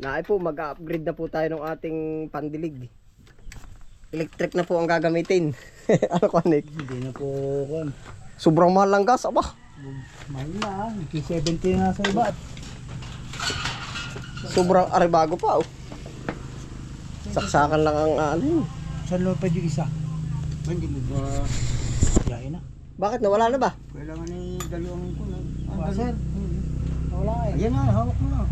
Naay po, mag-upgrade na po tayo ng ating pandilig. Electric na po ang gagamitin. Ano ko, Nick? Hindi na po kon. Sobrang mahal lang gas, aba. Mahal na. 70 na sa iba. Sobrang aribago pa, oh. Saksakan lang ang ano yun. Saan pa yung isa? Hindi mo ba Yain na. Bakit nawala na ba? kailangan ni dalawang kuno? Wala, sir. Wala eh. Ayan na, hawak mo na.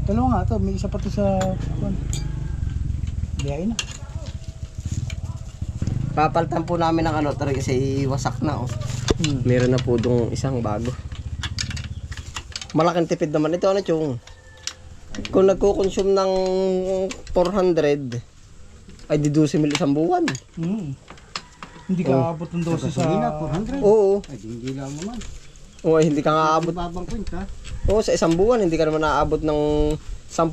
Dalawa nga to. May isa pa to sa kon. Yain na. Papalitan po namin ng ano, talaga kasi wasak na, oh. Meron na po dong isang bago. Malaking tipid naman ito, ano, Chong? Kung nagko-consume ng 400, ay di 12 mil isang buwan. Hindi ka abot ng 12 sa... Gasolina, 400. Oo. Ay, hindi lang naman. Oo, hindi ka nga aabot. Babang kwenta. Oo, sa isang buwan, hindi ka naman naaabot ng 10,000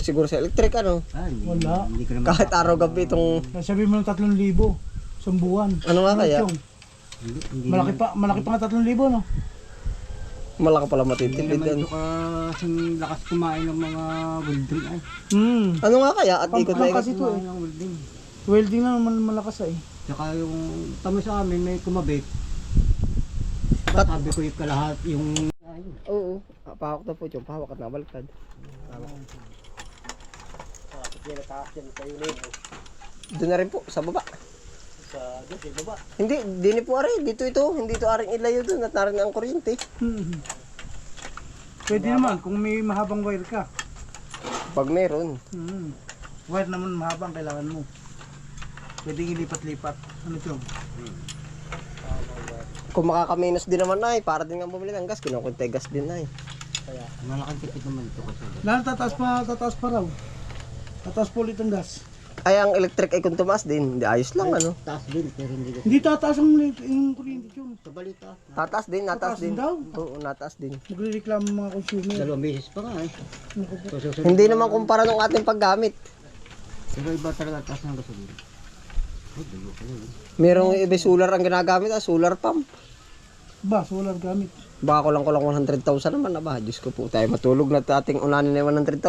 siguro sa electric, ano? Ah, hindi, Wala. Hindi ka naman. Kahit araw-gabi itong, Sabi mo ng 3,000 isang buwan. ano nga kaya? Chong? Hindi Malaki pa nga 3,000 no? Malaki pala Hindi matitipid naman yan. ito kasing lakas kumain ng mga welding ay. Ano nga kaya? At ikot na Pang- ikot. kasi ito eh. Kumain ng welding. Welding na naman malakas eh. Tsaka yung tamo sa amin may kumabit. Tat- Sabi ko yung kalahat yung Oo. Pahawak na po, Chong. Pahawak at nabaliktad. Doon na rin po, sa baba. Sa baba. Hindi, dini po ari. Dito ito. Hindi ito aring ilayo doon at narin ang kuryente. Pwede naman kung may mahabang wire ka. Pag meron. Wire naman mahabang kailangan mo. Pwede ilipat-lipat. Ano ito? Kung makakaminos din naman ay, para din nga bumili ng gas. Kinukuntay gas din ay. malaking tipid naman ito kasi. Lalo tataas pa raw. Tataas po ulit ang gas. Ay, ang electric ay kung tumaas din. Hindi, ayos lang ano. Taas din pero hindi ko. Hindi tataas yung kuryente yun. Sa balita. Tataas din, nataas Tataas din din. daw? Oo, nataas din. Magre-reklamo mga consumer. Dalawang beses pa nga eh. So, susunod Hindi na- naman kumpara ng ating paggamit. Pero iba talaga taas ng gasolina. Ay, dalo ka lang. Merong iba solar ang ginagamit, solar pump. Ba, solar gamit. Baka ko lang 100,000 naman na ba? Diyos ko po, tayo matulog na ating unanin na 100,000.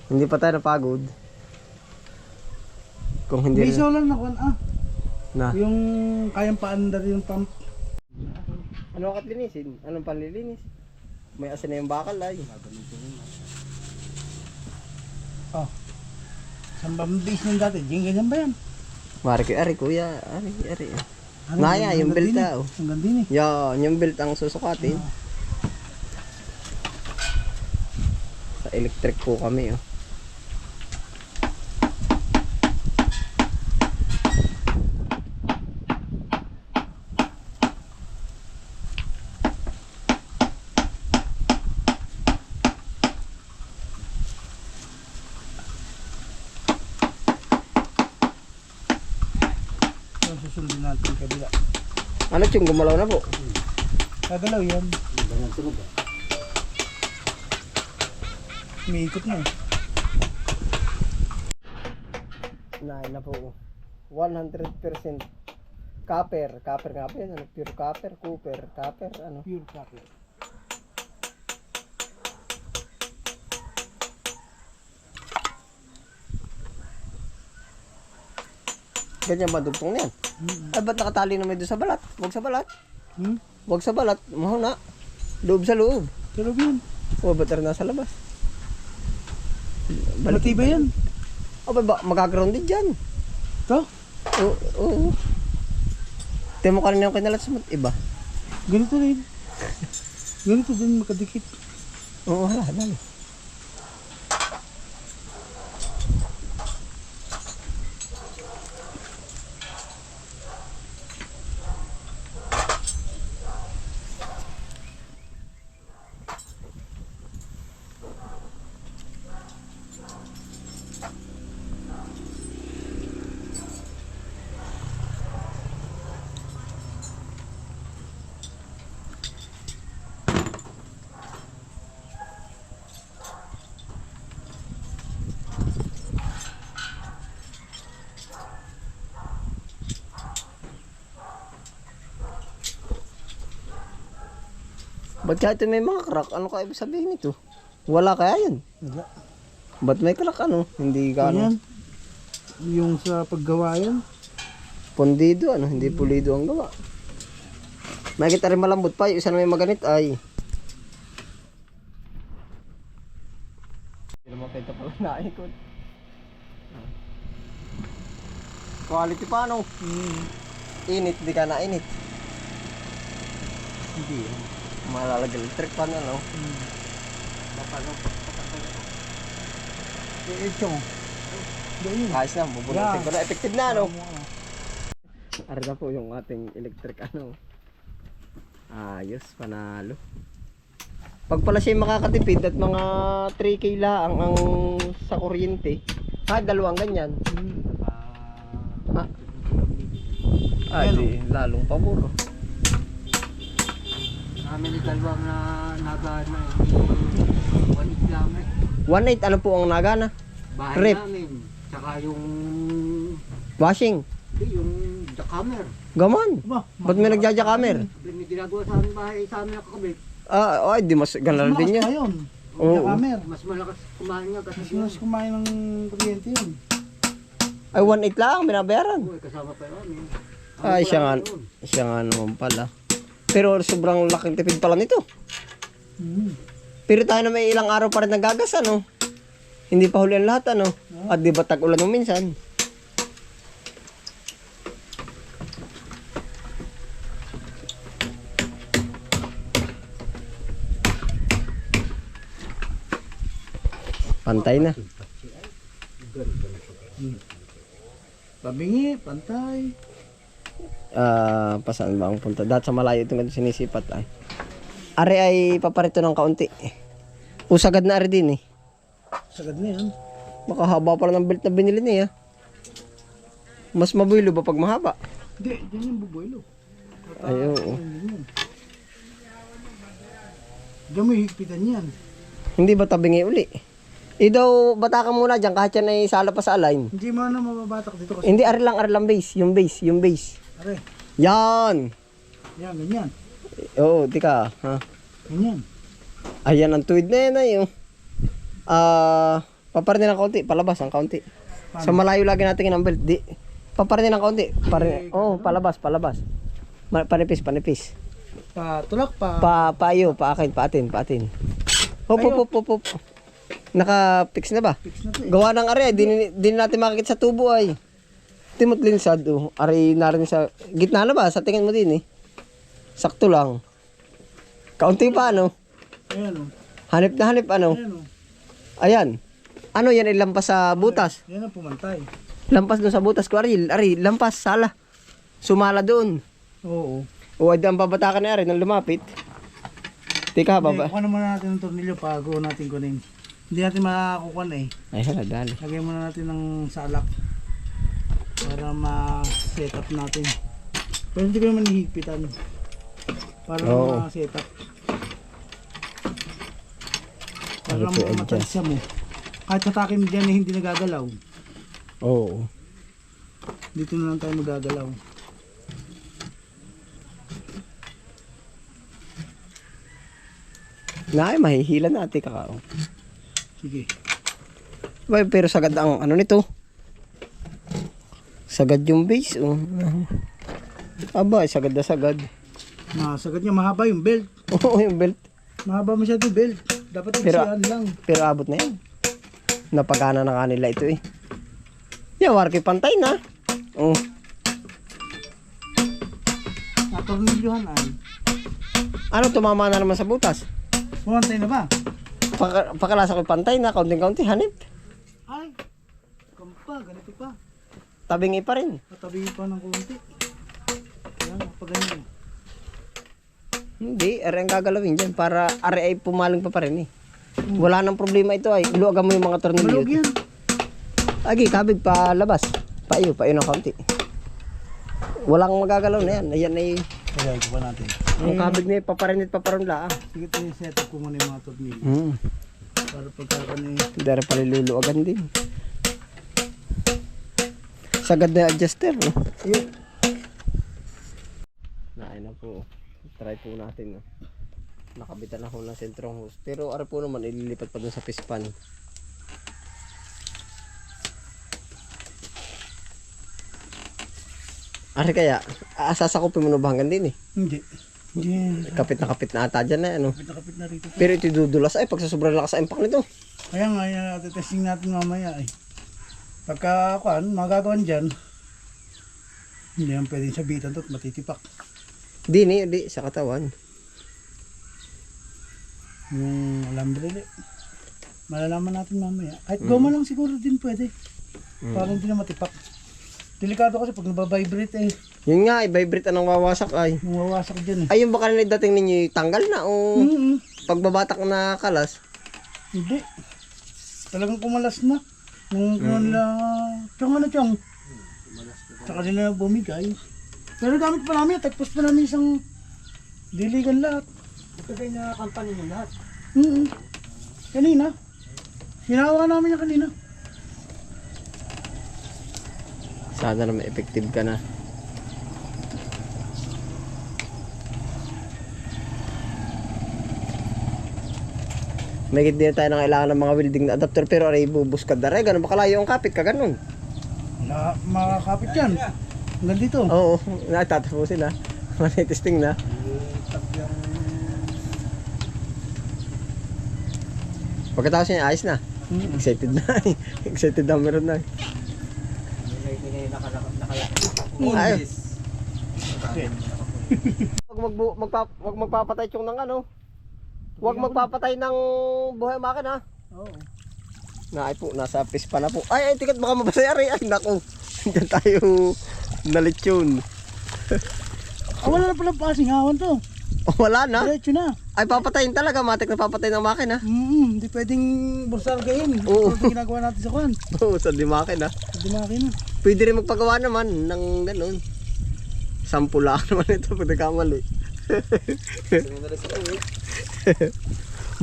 Hindi pa tayo napagod. Kung hindi May solar na kon na. Yung kayang paandar yung pump. Ano kat linisin? Anong panlilinis? May asin na yung bakal ay. Oh. Sambang base ng dati. Diyan ganyan ba yan? Ari kuya, ari. Naya, yung belt ah. Oh. Ang ganda din eh. Yan, yung belt ang susukatin. Sa electric po kami oh. Yung susundin natin kabila. Ano yung gumalaw na po? Kagalaw yan. Ganyan tunog ah. Umiikot na eh. Nain na po. 100% copper. Copper nga po yan. Ano? Pure copper, copper, ano? Pure copper. Ganyan ba dugtong na yan? Ay, ba't nakatali na may doon sa balat? Huwag sa balat. Huwag sa balat. Mahuna. Loob sa loob. Pero yun. O, ba't rin nasa labas? Matibay yan. O, ba, magkakaroon din dyan. Ito? Oo. Temo ka rin yung kinalat sa iba. Ganito rin. Ganito din makadikit. Oo, hala. Ba't kahit may mga crack, ano ka ibig sabihin nito? Wala kaya yun? Wala. Ba't may crack ano? Hindi ka ano? Yan. Yung sa paggawa yan. Pondido ano? Hindi pulido ang gawa. Makikita rin malambot pa. Yung isa na may maganit ay. Hindi naman kita pala naikot. Quality pa ano? Init, di ka na init. Hindi yan. Malalagay electric pan ano? Mapano? Ito. Doon yun. Ayos na, bubunutin ko na. Effective na ano? Oo. Ari na po yung ating electric ano. Ayos, panalo. Pag pala siya makakatipid at mga 3K lang ang sa kuryente, dalawang ganyan. Ha? Di, lalong paburo. Kami ni dalawang na nagana eh. 1 lang eh. 1.8 ano po ang nagana? Bahay Rep. namin. Tsaka yung Washing. yung jackhammer. Gaman. Ba? Ba't may nagjajakammer? May ginagawa sa amin bahay sa amin nakakabit. Ay, di mas ganal din Mas yun. pa yun. Oo. Jackhammer. Mas malakas kumain nga kasi Mas kumain ng kuryente yun. Ay, 1.8 lang, binabayaran. Uy, kasama pa yun. Ay, siya nga naman pala. Pero sobrang laking tipid pala nito. Pero tayo na may ilang araw pa rin nagagas, ano? Hindi pa huli ang lahat, ano? At di ba tag-ulan mo minsan? Pantay na. Pabingi, pantay. Pasaan ba ang punta? Dahil sa malayo itong sinisipat ay. Are ay paparito ng kaunti. Usagad na are din eh. Sagad na yan. Baka haba pala ng belt na binili niya. Mas mabuilo ba pag mahaba? Hindi, dyan yung buboylo. Ay, oo. Diyan mo higpitan yan. Hindi ba tabingi uli? Daw batakan muna dyan kahit yan ay sala pa sa align. Hindi mo na mababatak dito kasi. Hindi, are lang base. Yung base. Are, Yan! yan, ganyan. Oo, tika. Ha? Ganyan. Ayan ang tuwid na yan ay. Paparin ng kaunti. Palabas ang kaunti. Sa malayo lagi natin ang belt. Di. Paparin ng kaunti. Palabas. Panipis. Patulak pa. Paakin. Hop. Naka-fix na ba? Fix na to eh. Gawa ng are, di natin makikita sa tubo ay. Timot linsad, are narin sa gitna na ba? Sa tingin mo din eh. Sakto lang. Kaunti pa ano? Ayan o. Hanip na ano? Ayan o. Ayan. Ano yan, ilampas sa butas. Yan ang pumantay. Lampas doon sa butas ko, ari, lampas, sala. Sumala doon. Oo. O, ay ang babatakan na ari, nang lumapit. Tika, baba. Kuha muna natin ng tornilyo bago natin kunin. Hindi natin makakukuha na eh. Ay, dali. Lagay muna natin ng salak. Para ma-set up natin. Pero hindi ko naman hihigpitan. Para ma-set up. Para Ano po, matansya mo. Kahit hatakin mo dyan eh, hindi nagagalaw. Oo. Dito na lang tayo magagalaw. Ay, mahihila natin kakao. Sige. Pero sagad ang ano nito. Sagad yung base, Aba, sagad na sagad. Sagad niya, mahaba yung belt. Oo, yung belt. Mahaba masyado yung belt. Dapat iksiyan lang. Pero abot na yan. Napagana na kanila ito eh. Yan, warki pantay na. Oh. Natornilyohan ay. Ano, tumama na naman sa butas? Pumantay na ba? Pakalasa ko pantay na, kaunting-kaunti, hanip. Ay, kampa, ganito pa. Tabingi pa rin. Patabi pa ng konti. Yan, pag ganyan. Hindi, are ang gagalawin dyan para are ay pumaling pa rin eh. Wala nang problema ito ay. Iluagan mo yung mga tornilyo. Malog yan. Agi, kabig pa labas. Paiyo ng kaunti. Walang magagalaw na yan. Ayan ay, Pagay ko pa natin. ang kabig na paparinla. Sige, ito yung setup ko muna yung mga tornilyo. Para pagkakano eh. Dari pala luluagan din. Sagad na adjuster. Ayun. Nain na po. Try po natin. Nakabitan ako ng sentrong hose. Pero ara po naman ililipat pa dun sa pispan. Ari kaya, sasakupin mo na ba hanggang din eh? Hindi. Hindi. Kapit na ata dyan na ano. Kapit na rito. Pero ito dudulas ay pag sa sobrang lakas sa impact nito. Kaya nga, testing natin mamaya eh. Pagka magagawan dyan, hindi naman pwedeng sabitan to at matitipak. Di sa katawan. Yung alambre, malalaman natin mamaya. Kahit goma lang siguro din pwede. Para hindi na matipak. Delikado kasi pag nababibrate eh. Yun nga, i-vibrate anong wawasak ay. Mawawasak dyan eh. Ay, yung baka na dating ninyo tanggal na o pagbabatak na kalas. Hindi. Talagang kumalas na. Nung nila, tiyong. Tsaka nila bumigay. Pero gamit pa namin, tagpos pa namin isang diligan lahat. Ito kayo na company nyo lahat. Kanina. Hinawa namin niya kanina. Sana naman effective ka na. May din tayo na kailangan ng mga welding na adapter pero aray bubuskad na rin. Ganun ba kalayo ang kapit ka ganun? Makakapit yan. Hanggang dito. Oo, natatapusin na. Manitesting na. Pagkatapos niya, ayos na. Excited na. Excited na meron na. Ayos. Wag magpapatay yung ng ano. Wag magpapatay ng buhay makina. Oo. Naay po, nasa pispa na po. Ay, tikat baka mabasay ari. Ay, naku. Diyan tayo nalitsyon. Wala na palang pasingawan to. Wala na. Diretso na. Ay, papatayin talaga. Matik na papatay ng makina. Hindi pwedeng bursargayin. Oo. Ito ginagawa natin sa kwan. Oo, sa di makina. Sa makina. Pwede rin magpagawa naman ng ganun. Sampula naman ito pag nagkamali.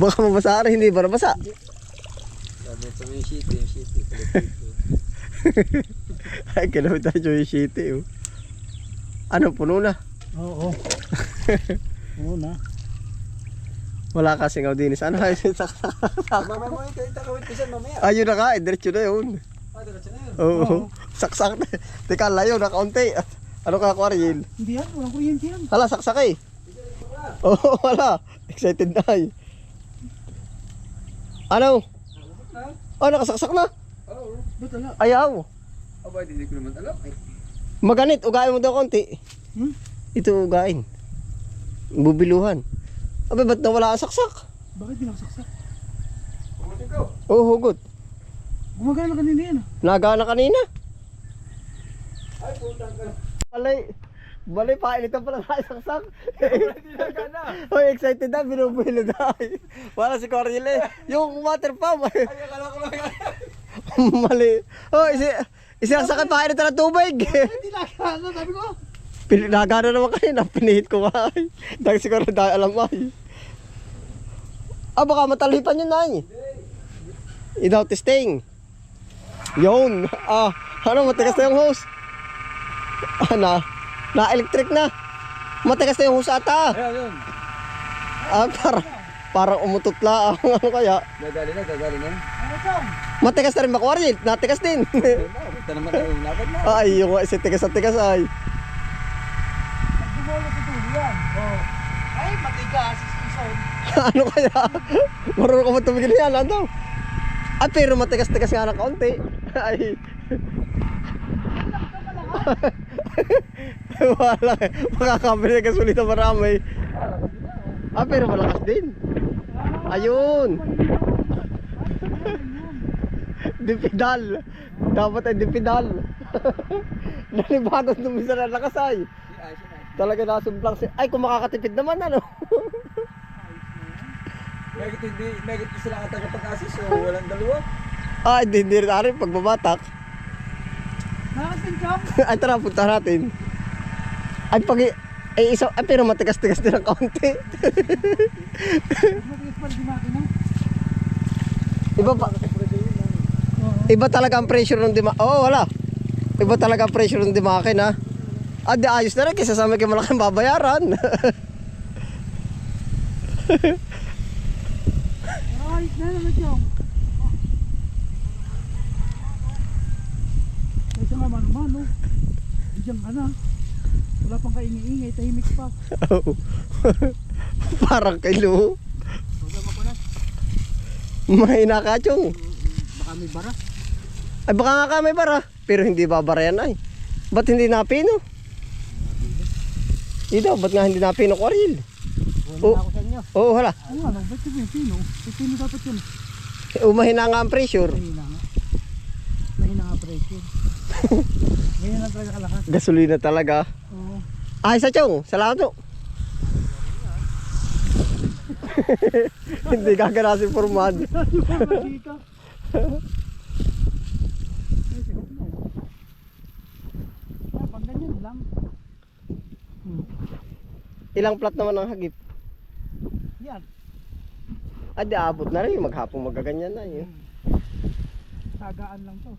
Baka mabasa rin, hindi ba nabasa? Sabi ito yung shitty. Ay, kinamit tayo yung shitty. Oh. Ano, puno na? Oo. Oo na. Wala kasing audinis. Ano kayo? Mamaya mo yung kakawit ko siya mamaya. Ayun na ka, diretso na yun. Diretso na yun. Oo. Saksak na. Teka, layo na kaunti. Ano ka, Quaril? Hindi yan. Walang kuryente yan. Hala, saksak eh. Oo, wala. Excited na ay. Ano? Oh, nakasaksak na. Oo. Ba't wala? Ayaw. Aba, hindi ko naman alam eh. Maganit, ugain mo daw konti. Ito ugain. Bubiluhan. Abe, ba't nawala ang saksak? Bakit di nakasaksak? Pumuntin ko. Oh, hugot. Gumagana kanina yan. Nagana kanina. Ay, putang ka. Balay, pailitan pala na saksak. Hindi na gana. Hoy, excited na, binubuhilo na. Wala si Coriel eh. Yung water pump. Ay, akala ko lang yan. Mali. Oh, isasakay pailitan ng tubig. Hindi nakakana. Sabi ko. Nagana naman kanina, pinihit ko nga ay. Dahil siguro dahil alam ay. Ah, baka matalipan yun ay. Without testing. Yun. Ah, ano, matigas na yung hose. Ah, na-electric na. Matigas na yung hose ata. Ayun, yun. Ah, parang umutot lang. Ano kaya? Gagali na. Ano ito? Matigas na rin ba, Quaril? Natigas din. Ito naman tayo lakad na. Ay, yung isa tigas at tigas ay. Nagbumolo sa tulo yan. Oo. Ay, matigas. Isison. Ano kaya? Marunong ka ba tumigil yan? Ano? Ah, pero matigas-tigas nga ng kaunti. Ay. Wala. Makakabili ka sulit na marami. Ah, pero malakas din. Ayun. Dipidal. Dapat ay dipidal. Nalibagot dumisa na lakas ay. Talaga nasumplang si... Ay, kung makakatipid naman ano. Megit isa lang ang tagapag-asis so walang dalawa. Ah, hindi rin rin pagbabatak. Nakasin ka? Ay, tara, punta natin. Ay, ay, pero matigas-tigas din ang kaunti. Matigas pa rin di makina. Iba talaga ang pressure ng wala. Iba talaga ang pressure ng dimakin, ha? Ah, di ayos na rin, kaysa sa may malaking babayaran. Ayos na naman siya. Isa nga man, no? Diyan ka na. pang kaingay-ingay, tahimik pa. Oo. Parang kay Lou. Huwag mo ko na. Mahina ka, Chong. Baka may bara. Ay baka nga ka may bara. Pero hindi babara yan ay. Ba't hindi napino? Ito, ba't nga hindi napino kwaril? Huwag Oh. na ako sa inyo. Oo, hala. Ano nga, ba't yung pino? Pino dapat yun. Umahina nga ang pressure. Mahina nga. Mahina nga pressure. Mahina na talaga kalakas. Gasolina talaga. Oo. Ay, sa Chong. Salamat po. Hindi gagana si Formad. Dito. Pag ganyan lang. Ilang plat naman ang hagip? Yan. Ah, di abot na rin. Maghapong magaganyan na yun. Tagaan lang to.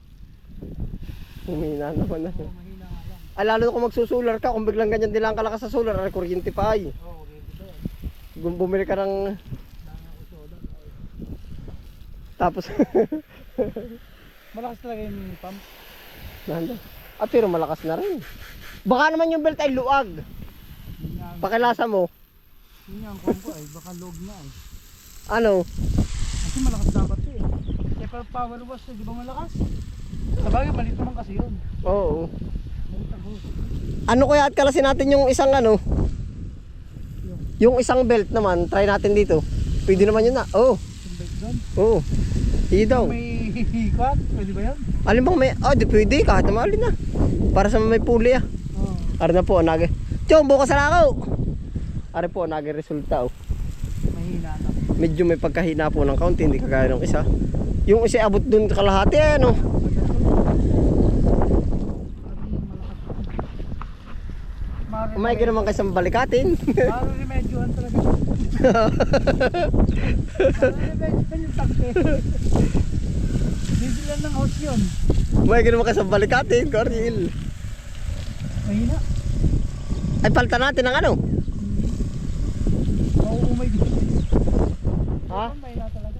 Humina naman na. Oo, mahina nga lang. Ah, lalo kung magsusular ka, kung biglang ganyan din lang kalakas sa solar, ay kuryente pa ay. Oo, ready ba yan? Kung bumili ka ng... Tapos... Malakas talaga yung pump. Nanda. Ah, pero malakas na rin. Baka naman yung belt ay luag. Yun nga, Pakilasa mo. yun nga ang kompo ay, baka log na ay. Ano? Kasi malakas dapat to eh. Eh, pero power wash, di ba malakas? Sabagay, malit naman kasi yun. Oo. Malit ang hose. Ano kaya at kalasin natin yung isang ano? Yung isang belt naman, try natin dito. Pwede naman yun na. Oo. Yung bike doon. Oo. Sige daw. May hikot, pwede ba yan? Alin bang may... Ah, di pwede. Kahit naman alin na. Para sa may puli ah. Oo. Ari na po, nage. Chong, bukas na ako. Ari po, nage resulta oh. Mahina lang. Medyo may pagkahina po ng kaunti, hindi kagaya ng isa. Yung isa abot dun kalahati ano. Umay ka naman kayo sa balikatin. Para remedyohan talaga. Para remedyohan yung tangke. Bibilan ng house yun. Umay ka naman kayo sa balikatin, Coril. Mahina. Ay, palta natin ng ano? Mauumay dito. Ha? Mahina talaga.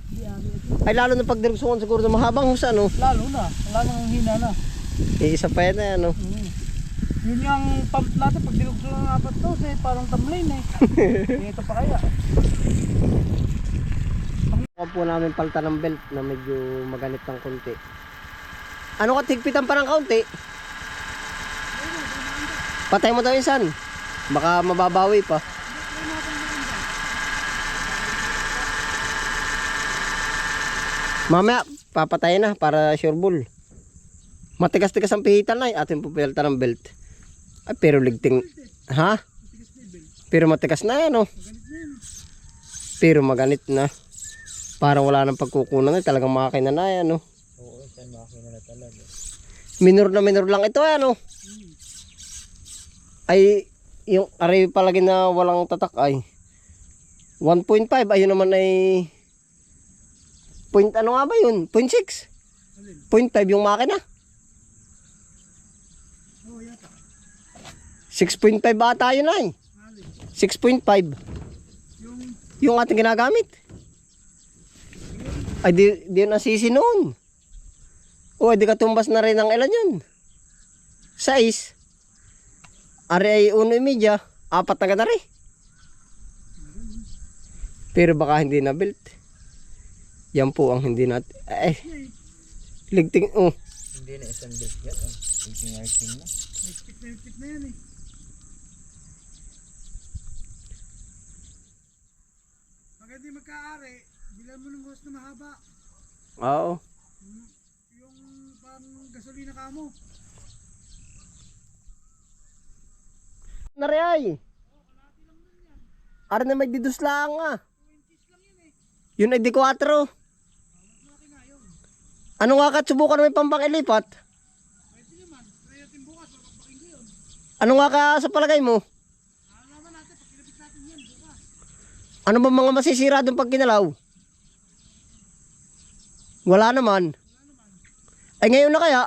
Di ari. Ay, lalo na pag dirugsungan siguro na mahabang husa ano. Lalo na. Lalo nang hina na. Iisa pa yan ano. Yun yung pump natin pag dinugso ng apat to, eh, parang tamlane eh. Ito pa kaya. Huwag po namin palta ng belt na medyo maganit ng konti. Ano ka, tigpitan pa ng kaunti? Patay mo daw insan. Baka mababawi pa. Mamaya, papatay na para sure bull. Matigas-tigas ang pihitan na ating pupilta ng belt. Ay, pero ligting. Ha? Pero matigas na yan oh. Pero maganit na. Parang wala nang pagkukunan na. Talagang makina na yan oh. Oo, saan makina na talaga. Minor lang ito yan oh. Ay, yung aray palagi na walang tatak ay 1.5. Ayun naman ay point ano nga ba yun? 0.6. 0.5 yung makina. 6.5 ata yun ay. 6.5. Yung ating ginagamit. Ay di yun ang sisi noon. O di katumbas na rin ang ilan yun. 6. Ari ay 1.5. 4 na gana rin. Pero baka hindi na built. Yan po ang hindi natin. Ay. Ligting. Oh. Hindi na isang belt yan. Tingting na. Stick na yan eh. Pag hindi magkaari, bilan mo ng hose na mahaba. Oo. Yung pang gasolina ka mo. Nari ay. Ari na magdidus lang ah. Yun ay di 4. Ano nga ka, subukan may pampang ilipat? Pwede naman, try natin bukas, mapagpakin ko yun. Ano nga ka sa palagay mo? Alaman natin, pag kinabit natin yan bukas. Ano ba mga masisira doon pag kinalaw? Wala naman. Ay ngayon na kaya?